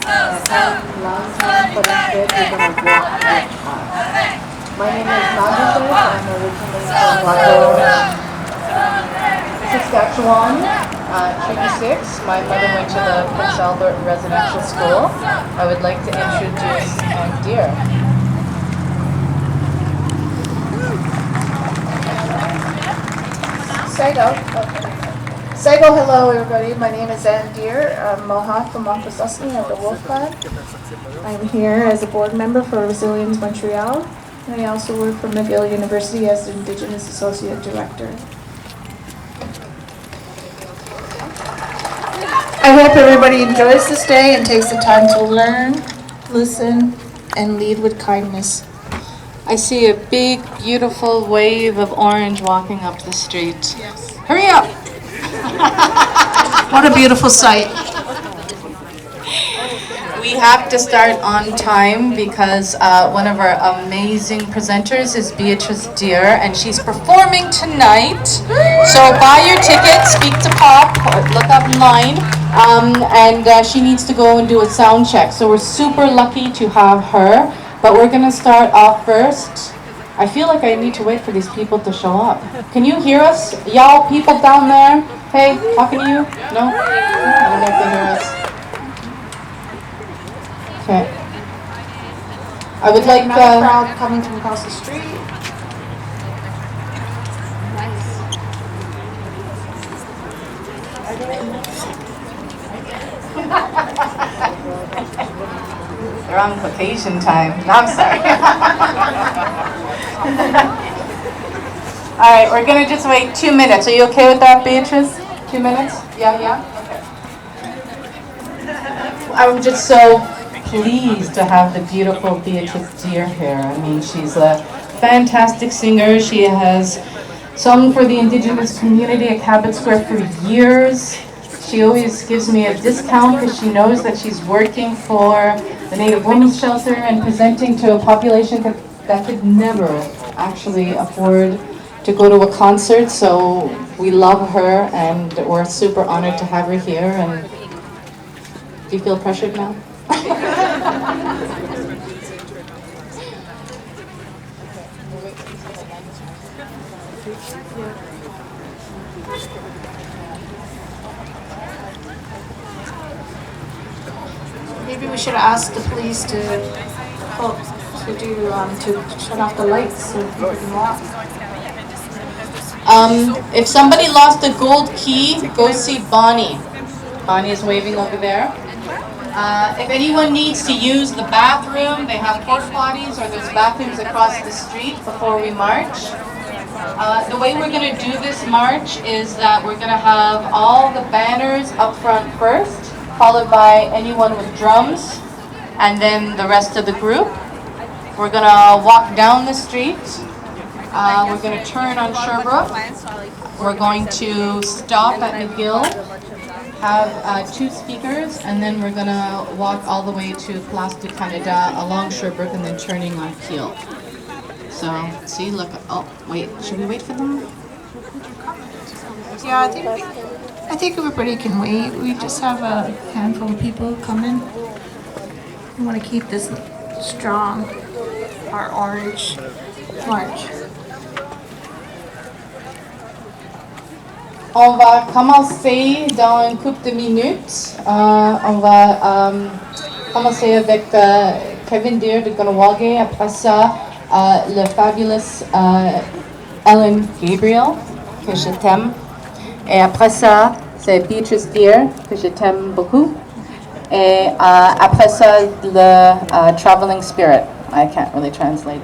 and last time, but instead you're gonna walk with us. My name is Nadia. I'm originally from Waco, Saskatchewan, Treaty 6. My mother went to the Prince Albert Residential School. I would like to introduce Anne Deer. Say go hello everybody. My name is Anne Deer. I'm Mohawk from Montreal of the Wolf Clan. I'm here as a board member for Resilience Montreal. And I also work for McGill University as the Indigenous Associate Director. I hope everybody enjoys this day and takes the time to learn, listen, and lead with kindness. I see a big, beautiful wave of orange walking up the street. Yes. Hurry up! What a beautiful sight. We have to start on time because one of our amazing presenters is Beatrice Deer, and she's performing tonight. So buy your ticket, speak to Pop, or look up online, and she needs to go and do a sound check. So we're super lucky to have her, but we're gonna start off first. I feel like I need to wait for these people to show up. Can you hear us? Y'all people down there? Hey, talking to you? No? I don't know if they hear us. Okay. I would like another crowd coming from across the street. They're on vacation time. No, I'm sorry. All right, we're gonna just wait 2 minutes. Are you okay with that, Beatrice? 2 minutes? Yeah. Okay. I'm just so pleased to have the beautiful Beatrice Deer here. I mean, she's a fantastic singer. She has sung for the Indigenous community at Cabot Square for years. She always gives me a discount because she knows that she's working for the Native Women's Shelter and presenting to a population that could never actually afford to go to a concert. So we love her and we're super honored to have her here. And do you feel pressured now? Maybe we should ask the police to shut off the lights so people can walk. If somebody lost a gold key, go see Bonnie. Bonnie is waving over there. If anyone needs to use the bathroom, they have porta potties or there's bathrooms across the street before we march. The way we're going to do this march is that we're going to have all the banners up front first, followed by anyone with drums, and then the rest of the group. We're going to walk down the street. We're going to turn on Sherbrooke. We're going to stop at McGill, have 2 speakers, and then we're going to walk all the way to Place du Canada along Sherbrooke and then turning on Peel. So, see, look, oh, wait, should we wait for them? Yeah, I think everybody can wait. We just have a handful of people coming. We want to keep this strong, our orange march. On va commencer dans une couple de minutes. On va commencer avec Kevin Deer de Ganawage. Après ça, le fabulous Ellen Gabriel, que je t'aime. Et après ça, c'est Beatrice Deer, que je t'aime beaucoup. Et après ça, le Traveling Spirit. I can't really translate.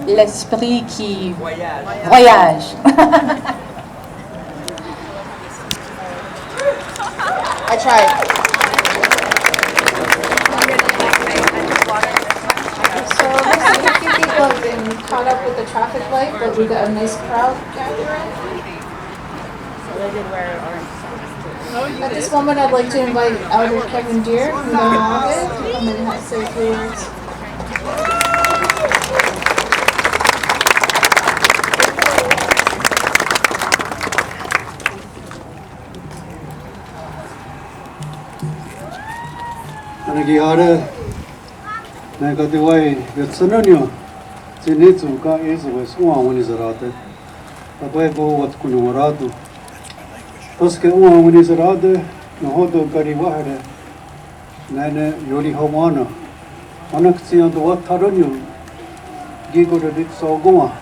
L'esprit qui voyage. I tried. So looks like a few people have been caught up with the traffic light, but we got a nice crowd gathering. At this moment, I'd like to invite Elder Kevin Deer from Ganawage to come and say a few words. Anagiara Nagadeway, Yatsananyo, Zinitsuka is with Uamunizarade, Abebo what Kunumaradu. Toske Uamunizarade, Nahodo Garivare, Nana Yori Hawana, Anaxi on the Wataranyu, Gigo de Ditsogoa,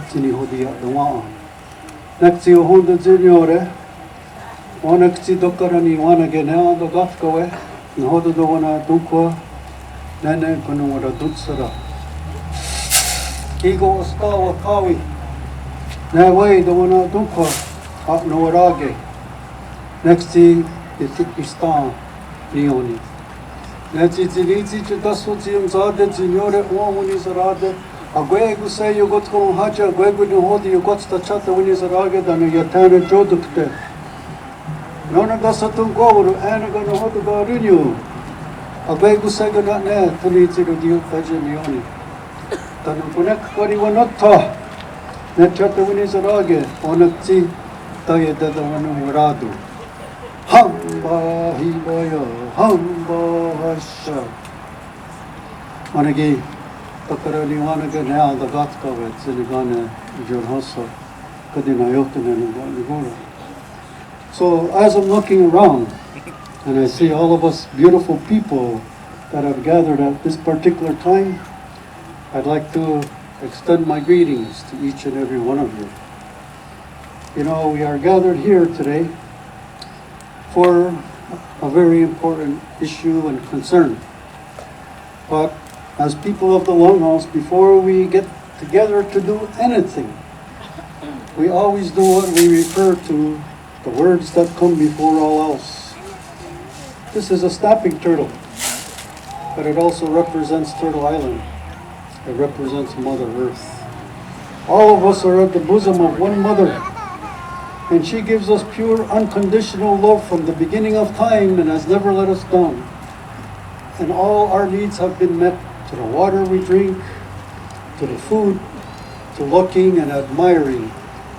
Zinihodia the Waa. Naxi Honda Zinore, Onaxi Dokarani Wanagena, the Gafkawe, Nahodo Dona Dukwa, Nana Kunumara Dutsara. Gigo Oskawa Kawi, Naway the Wana Dukwa, Hot Noarage. Next thing, the Tikistan, Leoni. That's it, that's what you said, Signore, woman is a rather. A Gwegu say you got to Hacha, Gwegu no hold you got to chat when is a rugged and you turn a Joduk. None of us to go, and I'm going to hold the Garinio. A Gwegu say good at net to lead to the Fajanioni. Then Punek, what you were not taught. Net chat when is a rugged, on a tea, tired that the one Radu. Hamba Hiboyo, Hamba Hasha. Managi, Takarani Wanaga now, the Gatka, Siligana, Jorhosa, Kadinayotan, and Nigora. So, as I'm looking around and I see all of us beautiful people that have gathered at this particular time, I'd like to extend my greetings to each and every one of you. You know, we are gathered here today for a very important issue and concern. But as people of the Longhouse, before we get together to do anything, we always do what we refer to the words that come before all else. This is a snapping turtle, but it also represents Turtle Island. It represents Mother Earth. All of us are at the bosom of one mother, and she gives us pure, unconditional love from the beginning of time and has never let us down. And all our needs have been met, to the water we drink, to the food, to looking and admiring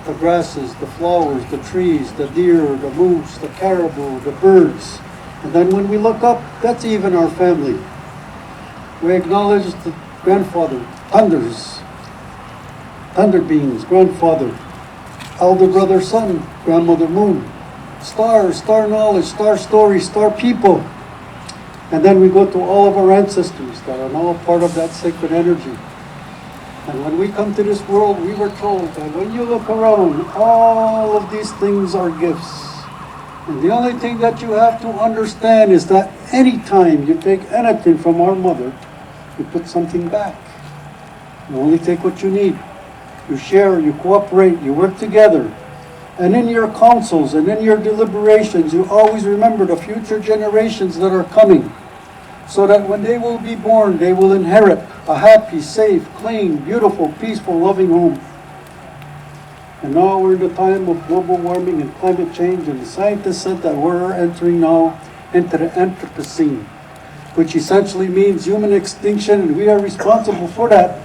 the grasses, the flowers, the trees, the deer, the moose, the caribou, the birds. And then when we look up, that's even our family. We acknowledge the grandfather, thunders, thunder beings, grandfather, elder brother, sun, grandmother, moon, stars, star knowledge, star story, star people. And then we go to all of our ancestors that are now part of that sacred energy. And when we come to this world, we were told that when you look around, all of these things are gifts. And the only thing that you have to understand is that anytime you take anything from our mother, you put something back. You only take what you need. You share, you cooperate, you work together. And in your councils and in your deliberations, you always remember the future generations that are coming, so that when they will be born, they will inherit a happy, safe, clean, beautiful, peaceful, loving home. And now we're in the time of global warming and climate change, and the scientists said that we're entering now into the Anthropocene, which essentially means human extinction, and we are responsible for that,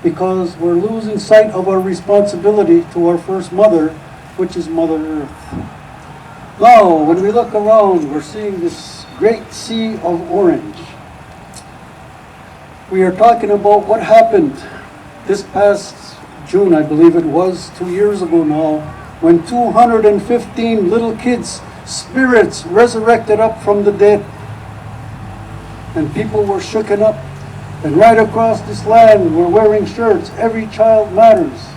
because we're losing sight of our responsibility to our first mother, which is Mother Earth. Now, when we look around, we're seeing this great sea of orange. We are talking about what happened this past June, I believe it was, 2 years ago now, when 215 little kids, spirits, resurrected up from the dead. And people were shooken up. And right across this land, we're wearing shirts, Every Child Matters.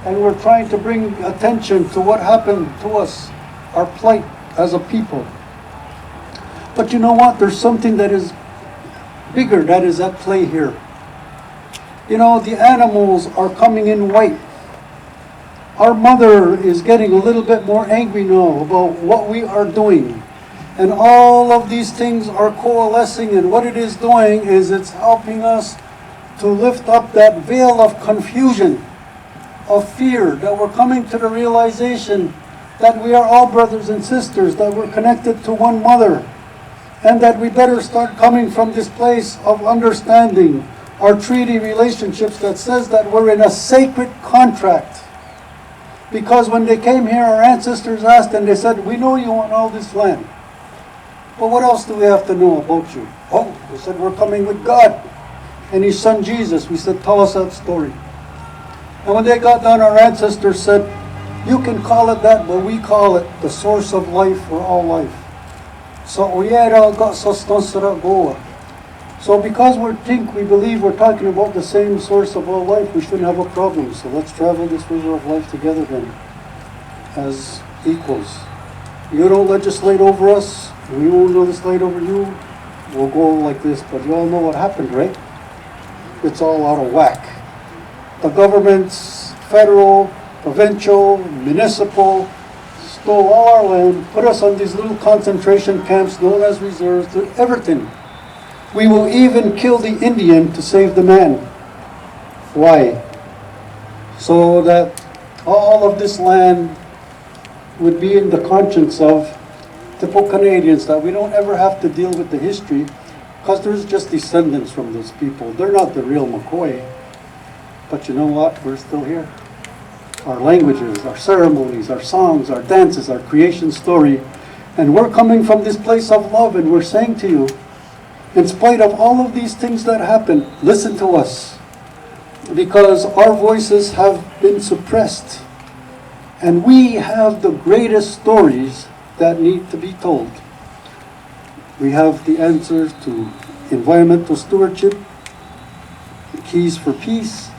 And we're trying to bring attention to what happened to us, our plight as a people. But you know what? There's something that is bigger that is at play here. You know, the animals are coming in white. Our mother is getting a little bit more angry now about what we are doing. And all of these things are coalescing, and what it is doing is it's helping us to lift up that veil of confusion, of fear, that we're coming to the realization that we are all brothers and sisters, that we're connected to one mother, and that we better start coming from this place of understanding our treaty relationships that says that we're in a sacred contract. Because when they came here, our ancestors asked and they said, we know you want all this land. But what else do we have to know about you? Oh, we said we're coming with God and His Son Jesus. We said, tell us that story. And when they got done, our ancestors said, you can call it that, but we call it the source of life for all life. So because we believe we're talking about the same source of all life, we shouldn't have a problem. So let's travel this river of life together then, as equals. You don't legislate over us, we won't legislate over you. We'll go like this, but you all know what happened, right? It's all out of whack. The governments, federal, provincial, municipal, stole all our land, put us on these little concentration camps known as reserves, everything. We will even kill the Indian to save the man. Why? So that all of this land would be in the conscience of typical Canadians, that we don't ever have to deal with the history, because there's just descendants from those people. They're not the real McCoy. But you know what? We're still here. Our languages, our ceremonies, our songs, our dances, our creation story. And we're coming from this place of love, and we're saying to you, in spite of all of these things that happen, listen to us. Because our voices have been suppressed. And we have the greatest stories that need to be told. We have the answers to environmental stewardship, the keys for peace,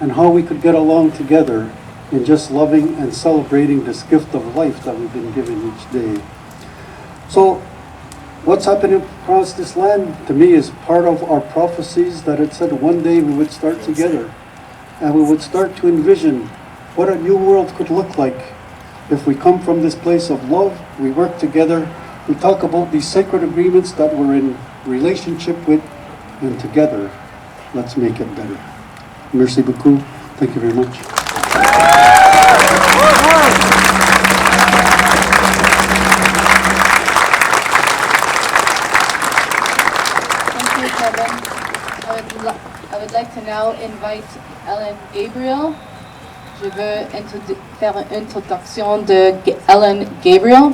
and how we could get along together in just loving and celebrating this gift of life that we've been given each day. So, what's happening across this land, to me, is part of our prophecies that it said one day we would start together, and we would start to envision what a new world could look like if we come from this place of love, we work together, we talk about these sacred agreements that we're in relationship with, and together, let's make it better. Merci beaucoup. Thank you very much. Thank you, Kevin. I would like to now invite Ellen Gabriel. Je veux faire une introduction de Ellen Gabriel.